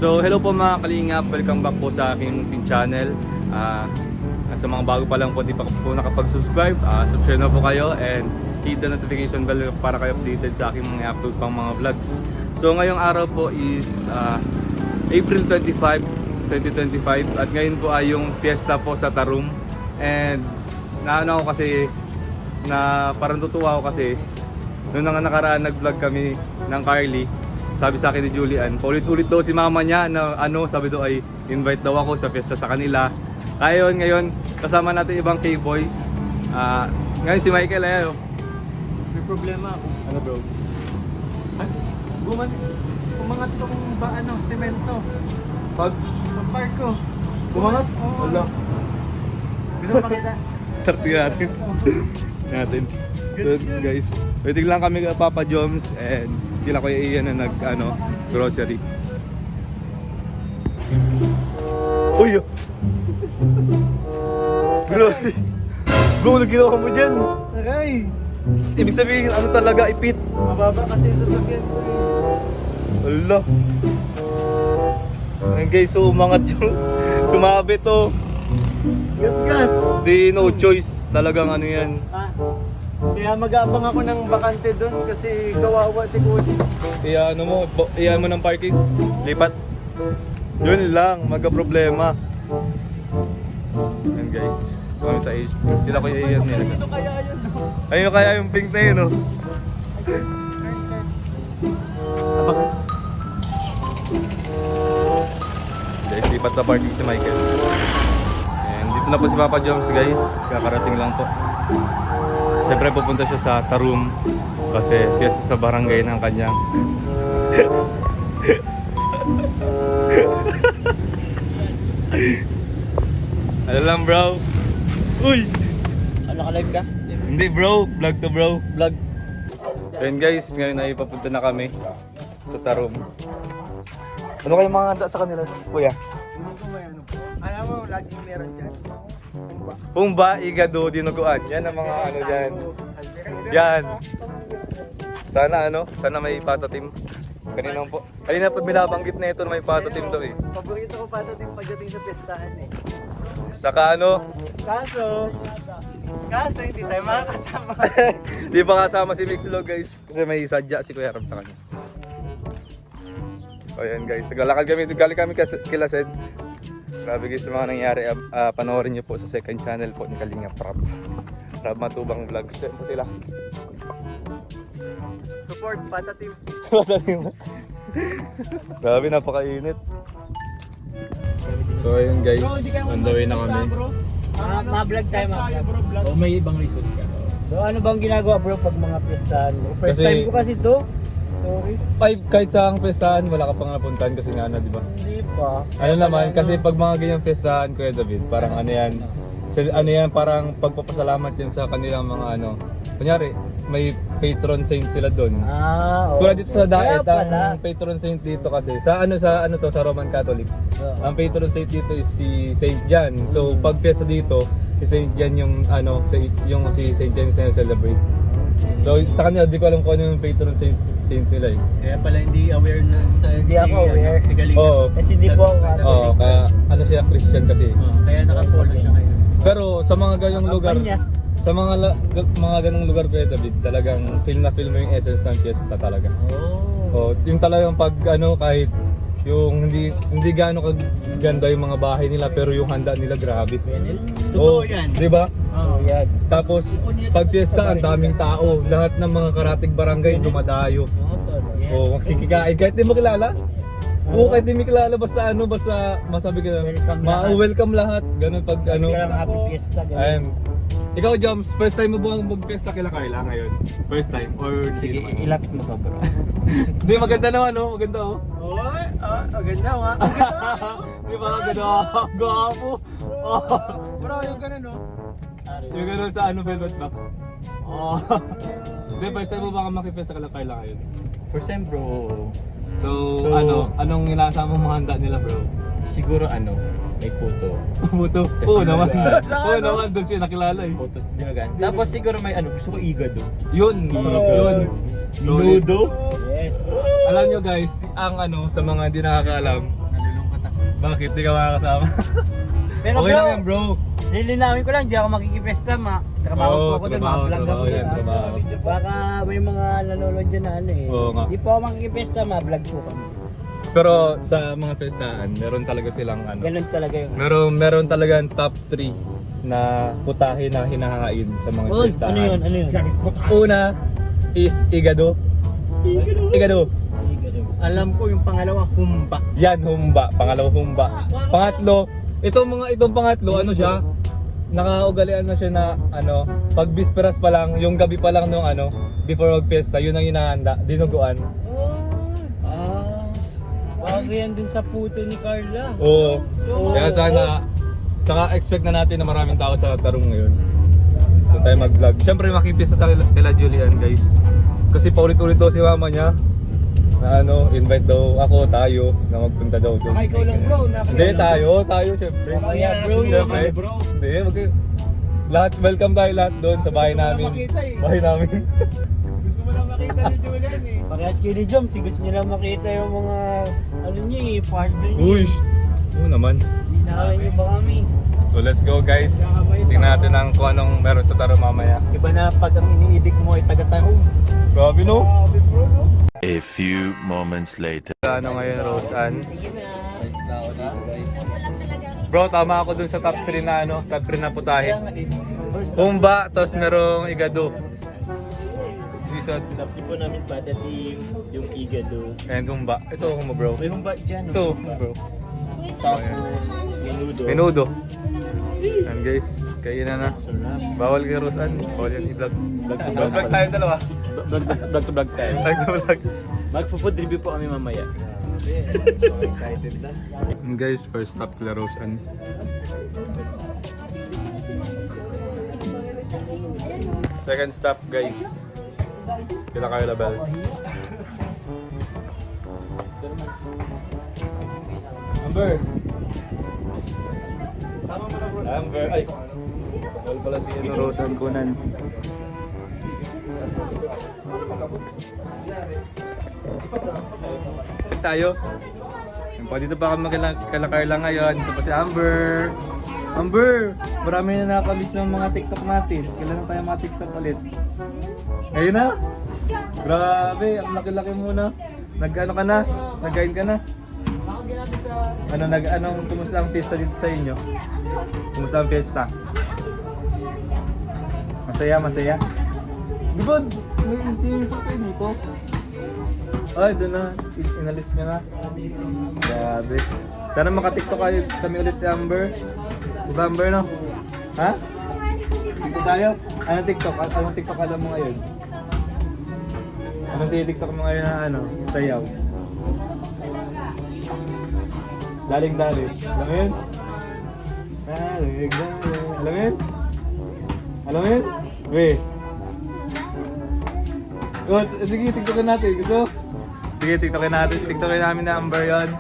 So hello po mga kalingap, welcome back po sa aking team channel. At sa mga bago pa lang po, di pa po nakapag-subscribe, subscribe na po kayo and hit the notification bell para kayo updated sa aking mga upload pang mga vlogs. So ngayong araw po is April 25, 2025 at ngayon po ay yung fiesta po sa Tarum. And naano ako kasi na parang tutuwa ako kasi noong nakaraan nag-vlog kami ng Carly. Sabi sa akin ni Julian, paulit-ulit daw si mama niya na sabi daw ay invite daw ako sa fiesta sa kanila. Ngayon kasama natin ibang K-boys. Ngayon si Michael ay May problema ako. ano bro? Umangat ko kung semento. Pag Sa park ko. bumangat? Oo. Wala. Gusto mo pakita? Tarti natin. So guys, waiting lang kami kay Papa Joms and kila Kuya Ian na grocery. Uy! Grabe! Bro, ano ginawa mo dyan? Aray! Ibig sabihin, ano talaga, ipit? Mababa kasi yung sasakyan ko Wala. Ayun guys, so umangat yung sumabi to. Gas! Di no choice. Talagang ano yan. Kaya mag-aabang ako ng bakante doon kasi kawawa si Koji. Iyan mo ng parking. Lipat. Yun lang, magka-problema. Yan guys. So kami sa HP. Sila ko iyan nila. Ano kaya yun? Ayun kaya yung pink na yun, Abang. Guys, lipat na parking si Michael. And dito na po si Papa Joms guys. Kakarating lang po. Siyempre pupunta siya sa Tarum kasi fiesta sa barangay ng kanyang ano lang bro? Uy! Ano ka live ka? Hindi bro, vlog to bro. Vlog. And guys, ngayon ay papunta na kami sa Tarum. Ano kayong mga handa sa kanila, kuya? Alam mo, laging meron dyan. Pumba, igado, dinuguan. Yan ang mga ano dyan. Yan. Sana may patatim. Kanina po binabanggit na ito na may patatim to eh. Paborito ko patatim pagdating sa pestahan eh. Saka Kaso hindi tayo makakasama. Di pa kasama si Mixlo guys. Kasi may sadya si Kuya Ram sa kanya. O yan guys, galing kami kila Sed. Grabe guys yung mga nangyari. Panoorin nyo po sa second channel po ni Kalingap Rab Matubang Vlogs. Yan po sila. Support patatim. Grabe, napakainit. So ayun guys, on the way na kami. Ma-vlog tayo mga. O may ibang reason ka. So ano bang ginagawa bro pag mga pistahan mo? First time ko kasi to. Sorry. Kahit sa ang festahan, wala ka pang napuntahan kasi nga di ba? Hindi pa. Ano naman, kasi pag mga ganyang festahan, Kuya David, parang ano yan, parang pagpapasalamat yan sa kanilang mga kunyari, may patron saint sila doon. Oo. Tulad dito sa Daet, Kaya ang patron saint dito kasi, sa Roman Catholic, ang patron saint dito is si Saint John. So pag fiesta dito, si Saint John yung si Saint John yung celebrate. So sa kanila, di ko alam kung ano yung patron saint nila eh. Kaya pala hindi aware na sa Hindi ako aware. Si Galinga. Oo. Kasi hindi po ako Oo, kaya siya Christian kasi. Kaya naka-follow siya ngayon. Pero sa mga ganyang lugar, Kampanya. sa mga ganung lugar Kuya David, talagang feel mo yung essence ng fiesta talaga. Oh, yung talagang pag kahit yung hindi gaano kaganda yung mga bahay nila pero yung handa nila grabe. Totoo yan. 'Di ba? Oo. Yan. Tapos pag fiesta ang daming tao, lahat ng mga karatig barangay dumadayo. Yes. Oh, makikikain kahit di mo kilala. Oo, kahit di mo kilala basta masabi ka welcome lahat. Ganun pag Happy fiesta. Ayan. Ikaw, Joms, first time mo ba mag-fiesta kila Carla ngayon? First time? Or Sige, ilapit mo to bro. Hindi, maganda naman, no? Maganda, oh. Oy, ganda nga. Di ba? Ganda. Gwapo. Oh. Bro, yung ganun no. Yung gano'n sa Velvet Box. Oh. Hindi, first time mo ba makifiesta kila Carla ngayon? First time bro. So, So- anong inasama mo handa nila, bro? Siguro may puto. Buto. Oo naman. Oo naman, doon siya nakilala eh. Putos dinagan. Tapos siguro may gusto ko igado. Yun, Oh. yun. Nudo? Yes. Alam nyo guys, ang sa mga hindi nakakaalam, Bakit? Di ka makakasama? Pero Okay bro, lang yan bro. lilinawin ko lang, di ako makikipesta, trabaho po ako doon, mga vlog trabaho ako yan, doon. trabaho. Baka may mga nanonood dyan na ano eh. Oo nga. Di po ako makikipesta, vlog po kami. Pero sa mga festahan, meron talaga silang ano. Ganun talaga yung... Meron talaga ang top 3 na putahe na hinahain sa mga Uy, festahan. ano yun? Ano yun? Una is igado. Igado. Alam ko yung pangalawa, humba. Yan, humba. Pangalawa, humba. Pangatlo, itong pangatlo, ano siya? Nakaugalian na siya na, ano, pag bisperas pa lang, yung gabi pa lang nung, ano, before mag-fiesta, yun ang hinahanda, dinuguan. Bago yan dun sa puto ni Carla. Oo. Kaya sana, saka expect na natin na maraming tao sa tarong ngayon. Doon tayo mag-vlog. Siyempre, makipis na tayo kila Julian, guys. Kasi paulit-ulit daw si mama niya. Na ano, invite daw ako, tayo, na magpunta daw doon. Ikaw lang bro. Hindi, tayo, syempre. Mamaya, bro, Syempre. bro. Hindi, lahat, welcome tayo lahat doon sa bahay namin. Bahay namin. Gusto mo lang makita ni Julian eh. Parehas kayo ni Jom, gusto nyo lang makita yung mga, ano nyo eh, partner nyo. Uy, oo naman. Hinakain nyo ba kami? So let's go guys. Tingnan natin ang kung anong meron sa taro mamaya. Iba na pag ang iniibig mo ay taga-tarong. Grabe no? A few moments later. Ano ngayon, Roseanne? Sige na. Bro, tama ako dun sa top 3 na ano, top 3 na putahe. First Humba, tapos merong igado. Season. Tapos po namin padati yung igado. And humba. Ito humba bro. May humba dyan. Ito humba bro. Tapos menudo. Menudo. And guys, kainan na. Sarap. Bawal kay Roseanne. Bawal yan i-vlog. Vlog to Vlog tayo dalawa. Vlog to vlog tayo. Vlog to vlog. Magpo-food review po kami mamaya. Excited na. And guys, first stop kila Roseanne. Second stop guys. Kila Carla Bells. Amber! Amber! Ay! Wala pala si ano, Roseanne Kunan. Tayo. Yan po, dito pa kami kala Carla ngayon. Dito pa si Amber. Amber! Marami na nakakabis ng mga TikTok natin. Kailan na tayo mga TikTok ulit? Ngayon na? Grabe, ang laki-laki muna. Nag-ano ka na? Nag-gain ka na? Kumusta ang fiesta dito sa inyo? Kumusta ang fiesta? Masaya, masaya? Di ba, may swimming pool kayo dito? Ay, doon na. Inalis nyo na. Grabe. Sana maka-tiktok kami ulit ni Amber. Di ba Amber, no? Ha? Dito tayo? Anong TikTok? Anong TikTok alam mo ngayon? Anong TikTok mo ngayon na ano? Sayaw? Daling-daling. Alam mo yun? Daling-daling. Alam mo yun? Alam mo yun? Weh. Oh, sige, tiktokin natin. Gusto? Sige, tiktokin natin. Tiktokin namin na Amber yun.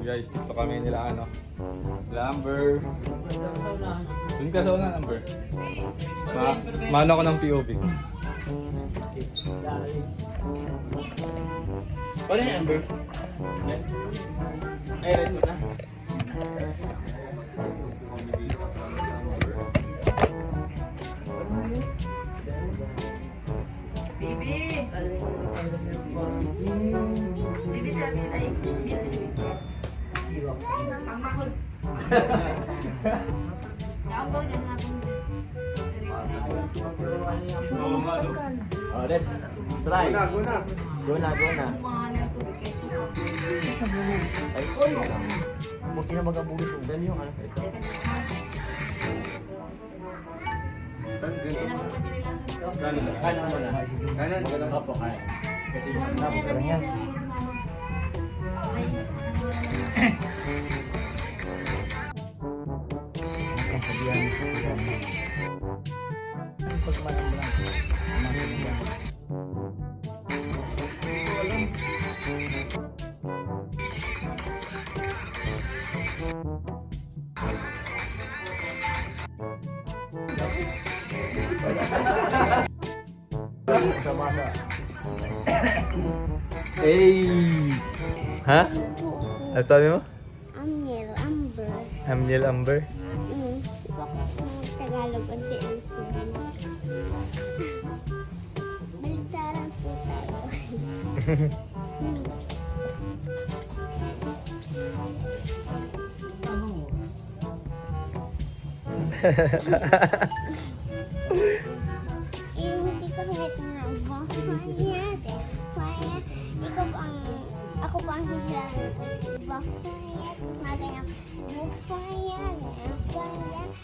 Guys, TikTok kami nila ano. Nila Amber. Doon ka sa una, Amber. Mano ako ng POV. Paano yung Amber? Ay, red mo na. Oh, let's try. Go na. Ay, huwag na mag-abulit yung dali yung ano. Ito. Kanan mo na. Kanan? Opo, kanan. Kasi yung tapos ka lang yan. Hey! Ha? Ano sabi mo? Amyel, Amber. Amniel Amber? Tagalog, unti-unti. Baligtaran po tayo. Hindi ko kahit na ikaw po ang, ako po ang hihilangan ko. Bafayat, mga ganyan. Bafayat, bafayat.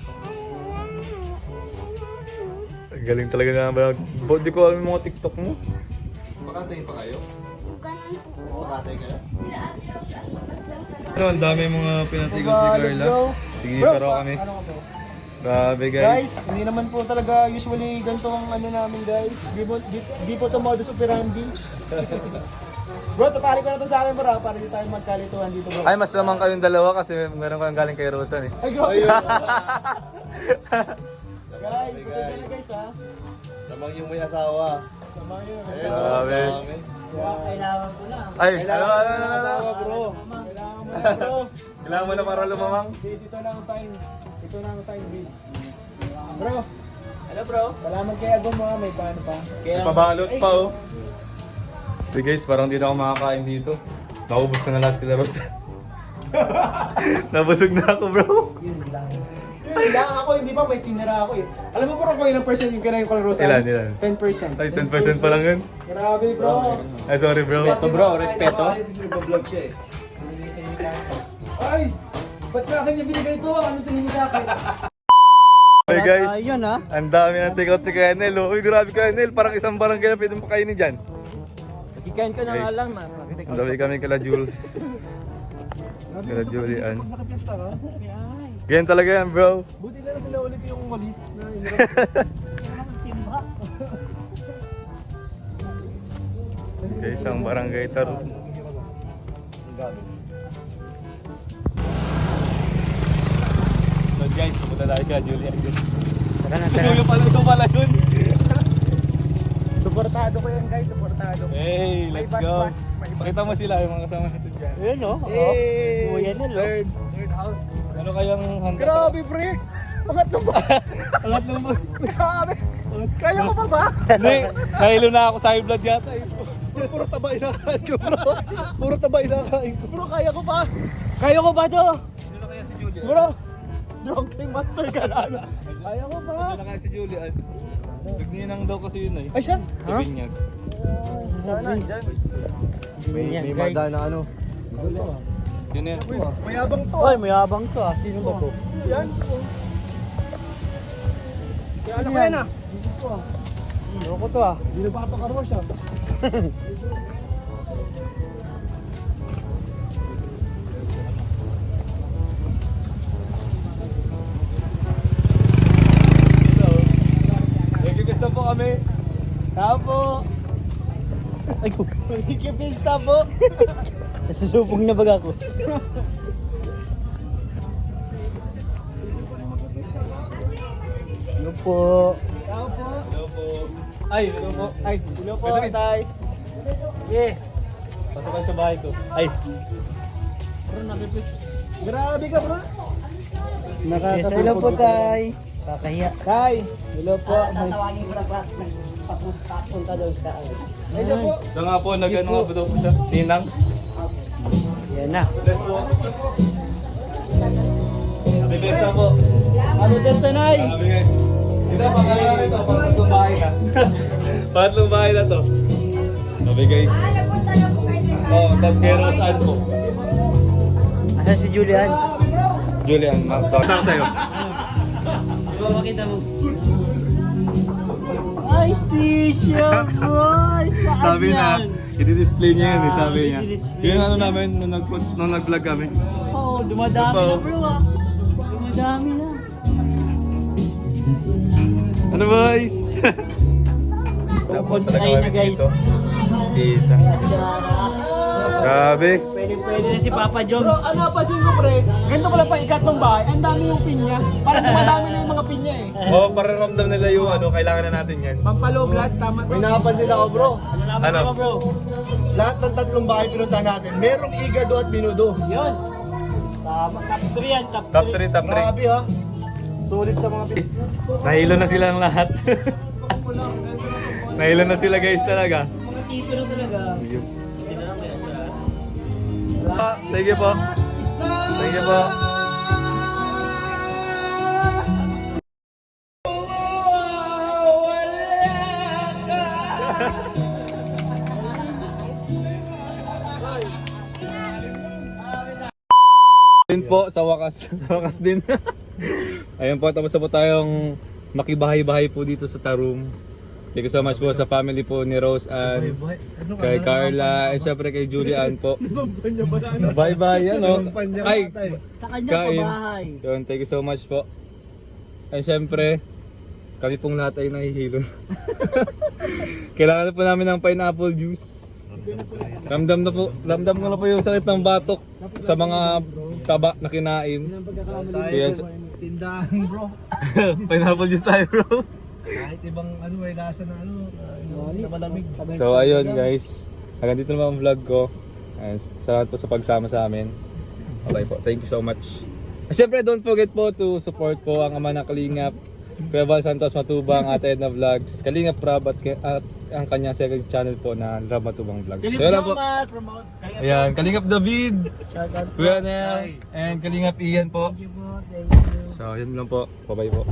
Ang galing talaga na. Di ko alam yung mga TikTok mo. Pakatay pa kayo? Ganun po. Pakatay kayo? Ano, ang dami mga pinatigot ni Carla. Sige, saro kami. Grabe guys. Guys, hindi naman po talaga usually ganito ang ano namin guys. Di po ito modus operandi. Bro, tatali ko na ito sa akin bro, para di tayo magkalituhan dito bro. Ay, mas lamang kayong dalawa kasi meron kayong galing kay Rosan eh. Ay, grabe. Guys, pasensya na guys ha. Samang yung may asawa. Sama nyo. Grabe. Kailangan ko na. Ay, Kailangan mo ng asawa bro. Kailangan mo na bro. Kailangan mo na para lumamang. Dito na ang sign. Ito na ang sign bill. Bro, Ano bro? salamat kay Agom mo, may paano pa. Kaya, Pabalot pa oh. So guys, parang di na ako makakain dito. Naubos ko na lahat kila Rosan. Nabusog na ako bro. Yun lang. Yun lang ako, hindi pa may tinira ako eh. Alam mo bro kung ilang percent yung kinain ko ng Rosan? Ilan? 10%. Ay, 10% pa lang yun. Grabe bro. Ay, sorry bro. Respeto, bro, respeto. Nag-vlog siya eh. Ay! Ba't sa akin yung binigay ito? Ano tingin niyo sa akin? Hey guys, Ayun ha. ang dami ng take out ni Kennel. Oh. Uy, grabe Kennel. Parang isang barangay na pwede mo pakainin dyan. Nagkikain ka na nga Guys, lang na. ang dami kami kala Jules. Kala Julian. Nakapiesta ka? Ganyan talaga yan bro. Buti lang sila ulit yung walis na inirap. Okay, isang barangay taro. So guys, pupunta tayo kay Julian. Tara na, Ito pala yun. Suportado ko yan guys, suportado. Hey, let's go. Pakita mo sila yung mga kasama natin dyan. Ayun o. Hey! Kuya nil o. Third house. Ano kayang handa? Grabe pre! Pangatlo ba? Pangatlo mo. Grabe! Kaya ko pa ba? Hindi, nahilo na ako sa high blood yata eh. Puro taba inakain ko bro. Puro taba inakain ko. Bro, kaya ko pa. Kaya ko ba to? Sino kaya si Julian? Bro, drunken master ka na. Kaya ko pa. Sino kaya si Julian? Nagninang daw kasi yun eh. Ay siya? Sa binyag. Sana, dyan. May mada na ano. Sino yan? Mayabang to. Ay, mayabang to ah. Sino ba to? Yan. Kaya ano ko yan ah. Ano ko to ah. Hindi na papakarwa siya. Nagkikista po kami. Tao po. Ay, magkikipista po. Nasusupong na baga ako. Hello po. Tao po. Hello po. Ay, hello po. Ay, hello po, Pwede rin. tay. Yeah. Pasok kayo sa bahay ko. Ay, Bro, nakipista. Grabe ka, bro. Yes, hello po, tay. Kakahiya. Tay, hello po. Tatawagin ko na class. Papunta daw sa kaan. Hello po. siya nga po, nag-ano nga po daw po siya. Tinang. Yan na. Bless po. Happy Fiesta po. Ano testa, nay? Sabi nga. Ito, pangalan namin ito. Pangatlong bahay na. Pangatlong bahay na to. Sabi guys. Oh, tas kay Rose Ann po. Asan si Julian? Julian, tawag sa'yo. Ikaw makita mo. Ay, si siya, boy! Saan Sabi na, yan? i-display niya yun, eh, sabi niya. i-display Yun ano niya. namin, nung nag-vlog kami. Oo, dumadami Ito. na bro ah. Dumadami na. Ano boys? Pupunta tayo na guys. Kita. Grabe. Pwede na si Papa Jones. Bro, ano napansin ko pre? Ganito pala pa ikatlong bahay. Ang dami yung pinya. Parang dumadami na yung mga pinya eh. Oo, para ramdam nila yung ano, kailangan na natin yan. Pampaloblat, tama to. May nakapansin ako bro. Ano? Bro. Lahat ng tatlong bahay pinuntahan natin, merong igado at minudo. Yun. Tama. Top 3 yan. Top 3. Top 3, top 3. Grabe ha. Solid sa mga Nahilo na silang lahat. Nahilo na sila guys talaga. Mga tito na talaga. Hindi na lang kaya siya. Thank you po. Thank you po. Din po sa wakas, sa wakas din. Ayun po, tapos na po tayong makibahay-bahay po dito sa Tarum. Thank you so much po sa family po ni Rose and kay Carla and syempre kay Julian po. Bye-bye yan o. Ay, Sa kanya kain. pabahay. Yun, thank you so much po. And syempre, kami pong lahat ay nahihilo. Kailangan na po namin ng pineapple juice. Ramdam ko na po yung sakit ng batok sa mga taba na kinain. So, yan, tindahan bro. pineapple juice tayo bro. Kahit ibang ano ay lasa na ano, na malamig. So ayun guys, hanggang dito naman ang vlog ko. And salamat po sa pagsama sa amin. Okay po, thank you so much. And syempre don't forget po to support po ang ama ng Kalingap, Kuya Val Santos Matubang, Ate Edna Vlogs, Kalingap Rob at ang kanyang second channel po na Rob Matubang Vlogs. So yun lang po. Promote. Ayan, Kalingap David, Shout out po. Kuya Nel, and Kalingap Ian po. Thank you po. Thank you. So yun lang po, bye bye po.